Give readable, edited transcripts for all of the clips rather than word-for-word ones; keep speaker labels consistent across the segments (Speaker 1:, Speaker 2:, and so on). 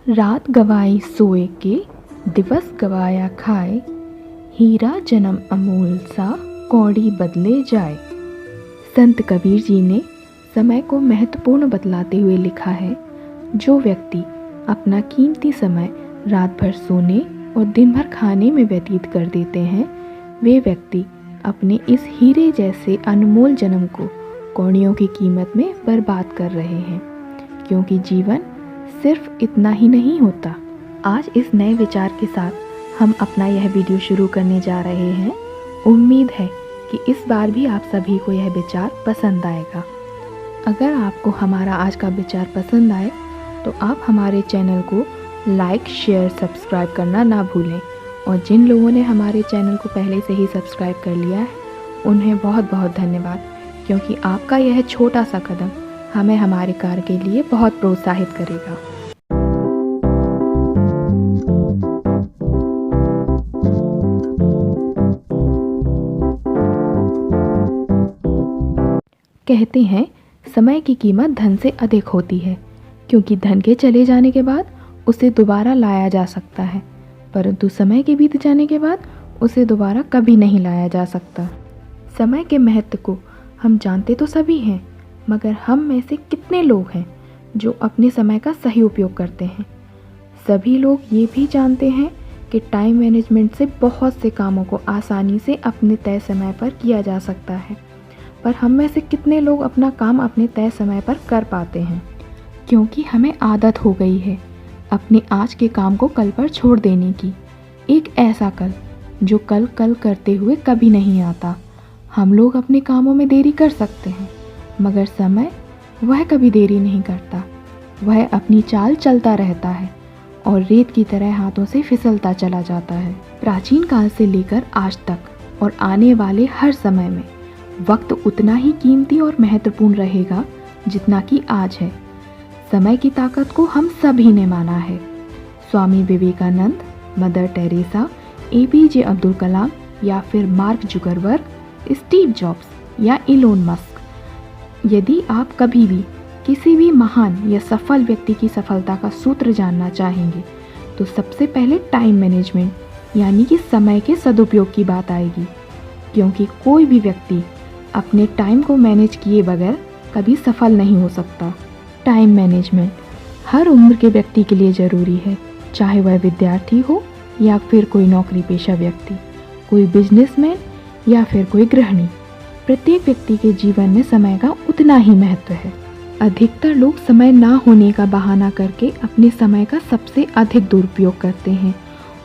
Speaker 1: रात गवाई सोए के, दिवस गवाया खाए, हीरा जन्म अमूल सा, कौड़ी बदले जाए। संत कबीर जी ने समय को महत्वपूर्ण बतलाते हुए लिखा है, जो व्यक्ति अपना कीमती समय रात भर सोने और दिन भर खाने में व्यतीत कर देते हैं, वे व्यक्ति अपने इस हीरे जैसे अनमोल जन्म को कौड़ियों की कीमत में बर्बाद कर रहे हैं, क्योंकि जीवन सिर्फ इतना ही नहीं होता। आज इस नए विचार के साथ हम अपना यह वीडियो शुरू करने जा रहे हैं। उम्मीद है कि इस बार भी आप सभी को यह विचार पसंद आएगा। अगर आपको हमारा आज का विचार पसंद आए तो आप हमारे चैनल को लाइक, शेयर, सब्सक्राइब करना ना भूलें। और जिन लोगों ने हमारे चैनल को पहले से ही सब्सक्राइब कर लिया है, उन्हें बहुत बहुत धन्यवाद, क्योंकि आपका यह छोटा सा कदम हमें हमारे कार्य के लिए बहुत प्रोत्साहित करेगा। कहते हैं समय की कीमत धन से अधिक होती है, क्योंकि धन के चले जाने के बाद उसे दोबारा लाया जा सकता है, परंतु समय के बीत जाने के बाद उसे दोबारा कभी नहीं लाया जा सकता। समय के महत्व को हम जानते तो सभी हैं, मगर हम में से कितने लोग हैं जो अपने समय का सही उपयोग करते हैं। सभी लोग ये भी जानते हैं कि टाइम मैनेजमेंट से बहुत से कामों को आसानी से अपने तय समय पर किया जा सकता है, पर हम में से कितने लोग अपना काम अपने तय समय पर कर पाते हैं, क्योंकि हमें आदत हो गई है अपने आज के काम को कल पर छोड़ देने की। एक ऐसा कल जो कल कल करते हुए कभी नहीं आता। हम लोग अपने कामों में देरी कर सकते हैं, मगर समय वह कभी देरी नहीं करता। वह अपनी चाल चलता रहता है और रेत की तरह हाथों से फिसलता चला जाता है। प्राचीन काल से लेकर आज तक और आने वाले हर समय में वक्त उतना ही कीमती और महत्वपूर्ण रहेगा जितना कि आज है। समय की ताकत को हम सभी ने माना है। Swami Vivekananda, mother Teresa, APJ Abdul Kalam या फिर मार्क जुकरबर्ग, स्टीव जॉब्स या इलोन मस्क। यदि आप कभी भी किसी भी महान या सफल व्यक्ति की सफलता का सूत्र जानना चाहेंगे तो सबसे पहले टाइम मैनेजमेंट यानी कि समय के सदुपयोग की बात आएगी, क्योंकि कोई भी व्यक्ति अपने टाइम को मैनेज किए बगैर कभी सफल नहीं हो सकता। टाइम मैनेजमेंट हर उम्र के व्यक्ति के लिए ज़रूरी है, चाहे वह विद्यार्थी हो या फिर कोई नौकरी पेशा व्यक्ति, कोई बिजनेसमैन या फिर कोई गृहिणी। प्रत्येक व्यक्ति के जीवन में समय का उतना ही महत्व है। अधिकतर लोग समय ना होने का बहाना करके अपने समय का सबसे अधिक दुरुपयोग करते हैं,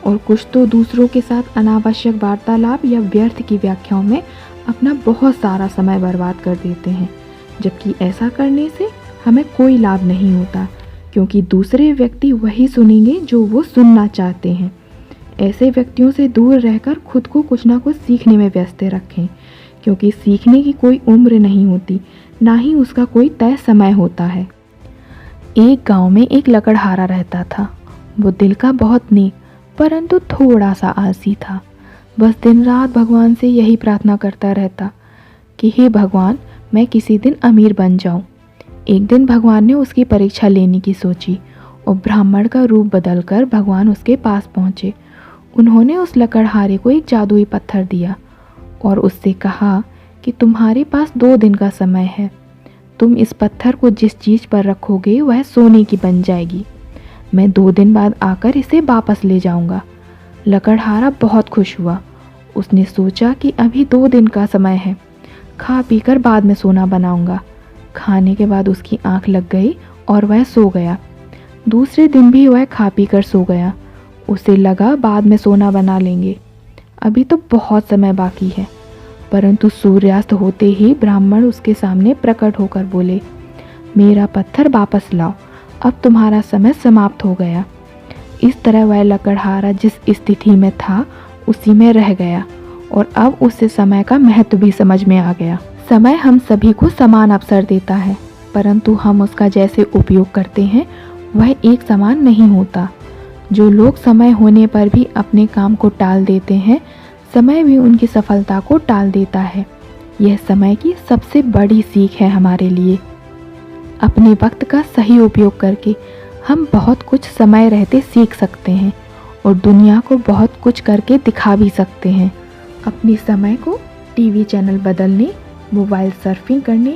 Speaker 1: और कुछ तो दूसरों के साथ अनावश्यक वार्तालाप या व्यर्थ की व्याख्याओं में अपना बहुत सारा समय बर्बाद कर देते हैं, जबकि ऐसा करने से हमें कोई लाभ नहीं होता, क्योंकि दूसरे व्यक्ति वही सुनेंगे जो वो सुनना चाहते हैं। ऐसे व्यक्तियों से दूर रहकर खुद को कुछ ना कुछ सीखने में व्यस्त रखें, क्योंकि सीखने की कोई उम्र नहीं होती, ना ही उसका कोई तय समय होता है। एक गांव में एक लकड़हारा रहता था। वो दिल का बहुत नेक परंतु थोड़ा सा आलसी था। बस दिन रात भगवान से यही प्रार्थना करता रहता कि हे भगवान, मैं किसी दिन अमीर बन जाऊं। एक दिन भगवान ने उसकी परीक्षा लेने की सोची और ब्राह्मण का रूप बदलकर भगवान उसके पास पहुँचे। उन्होंने उस लकड़हारे को एक जादुई पत्थर दिया और उससे कहा कि तुम्हारे पास 2 दिन का समय है। तुम इस पत्थर को जिस चीज़ पर रखोगे वह सोने की बन जाएगी। मैं 2 दिन बाद आकर इसे वापस ले जाऊंगा। लकड़हारा बहुत खुश हुआ। उसने सोचा कि अभी 2 दिन का समय है, खा पीकर बाद में सोना बनाऊंगा। खाने के बाद उसकी आंख लग गई और वह सो गया। दूसरे दिन भी वह खा पीकर सो गया। उसे लगा बाद में सोना बना लेंगे, अभी तो बहुत समय बाकी है। परंतु सूर्यास्त होते ही ब्राह्मण उसके सामने प्रकट होकर बोले, मेरा पत्थर वापस लाओ, अब तुम्हारा समय समाप्त हो गया। इस तरह वह लकड़हारा जिस स्थिति में था उसी में रह गया, और अब उसे समय का महत्व भी समझ में आ गया। समय हम सभी को समान अवसर देता है, परंतु हम उसका जैसे उपयोग करते हैं वह एक समान नहीं होता। जो लोग समय होने पर भी अपने काम को टाल देते हैं, समय भी उनकी सफलता को टाल देता है। यह समय की सबसे बड़ी सीख है हमारे लिए। अपने वक्त का सही उपयोग करके हम बहुत कुछ समय रहते सीख सकते हैं और दुनिया को बहुत कुछ करके दिखा भी सकते हैं। अपने समय को टीवी चैनल बदलने, मोबाइल सर्फिंग करने,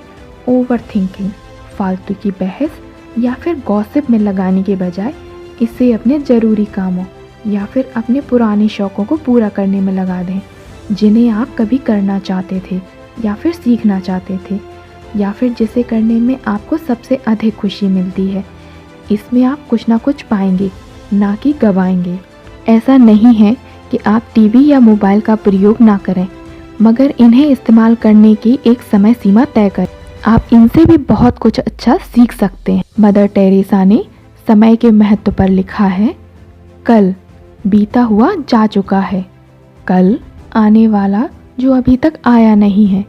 Speaker 1: ओवर थिंकिंग, फालतू की बहस या फिर गॉसिप में लगाने के बजाय इसे अपने ज़रूरी कामों या फिर अपने पुराने शौक़ों को पूरा करने में लगा दें, जिन्हें आप कभी करना चाहते थे या फिर सीखना चाहते थे, या फिर जिसे करने में आपको सबसे अधिक खुशी मिलती है। इसमें आप कुछ ना कुछ पाएंगे, ना कि गवाएंगे। ऐसा नहीं है कि आप टीवी या मोबाइल का प्रयोग ना करें, मगर इन्हें इस्तेमाल करने की एक समय सीमा तय करें। आप इनसे भी बहुत कुछ अच्छा सीख सकते हैं। मदर टेरेसा ने समय के महत्व पर लिखा है, कल बीता हुआ जा चुका है, कल आने वाला जो अभी तक आया नहीं है।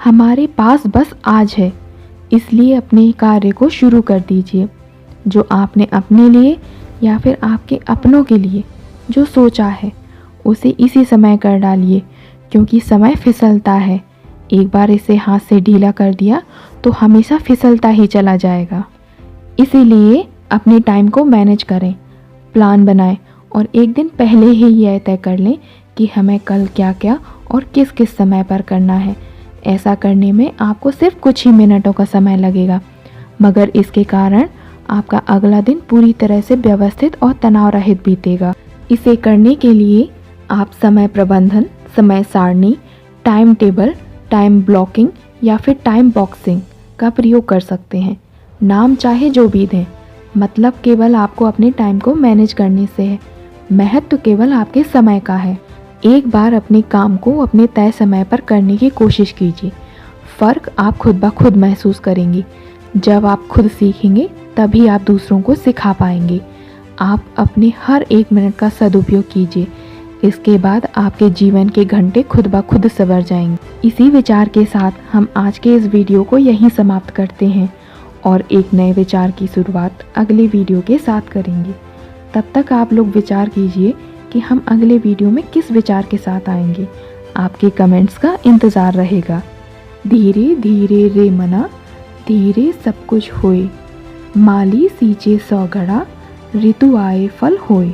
Speaker 1: हमारे पास बस आज है, इसलिए अपने कार्य को शुरू कर दीजिए। जो आपने अपने लिए या फिर आपके अपनों के लिए जो सोचा है उसे इसी समय कर डालिए, क्योंकि समय फिसलता है। एक बार इसे हाथ से ढीला कर दिया तो हमेशा फिसलता ही चला जाएगा। इसीलिए अपने टाइम को मैनेज करें, प्लान बनाएं और एक दिन पहले ही यह तय कर लें कि हमें कल क्या क्या और किस किस समय पर करना है। ऐसा करने में आपको सिर्फ कुछ ही मिनटों का समय लगेगा, मगर इसके कारण आपका अगला दिन पूरी तरह से व्यवस्थित और तनाव रहित बीतेगा। इसे करने के लिए आप समय प्रबंधन, समय सारणी, टाइम टेबल, टाइम ब्लॉकिंग या फिर टाइम बॉक्सिंग का प्रयोग कर सकते हैं। नाम चाहे जो भी दें, मतलब केवल आपको अपने टाइम को मैनेज करने से है। महत्व केवल आपके समय का है। एक बार अपने काम को अपने तय समय पर करने की कोशिश कीजिए। फ़र्क आप खुद ब खुद महसूस करेंगी। जब आप खुद सीखेंगे तभी आप दूसरों को सिखा पाएंगे। आप अपने हर एक मिनट का सदुपयोग कीजिए। इसके बाद आपके जीवन के घंटे खुद ब खुद सवर जाएंगे। इसी विचार के साथ हम आज के इस वीडियो को यहीं समाप्त करते हैं और एक नए विचार की शुरुआत अगले वीडियो के साथ करेंगे। तब तक आप लोग विचार कीजिए कि हम अगले वीडियो में किस विचार के साथ आएंगे। आपके कमेंट्स का इंतज़ार रहेगा। धीरे धीरे रे मना, धीरे सब कुछ होए, माली सींचे सौ घड़ा, ऋतु आए फल होए।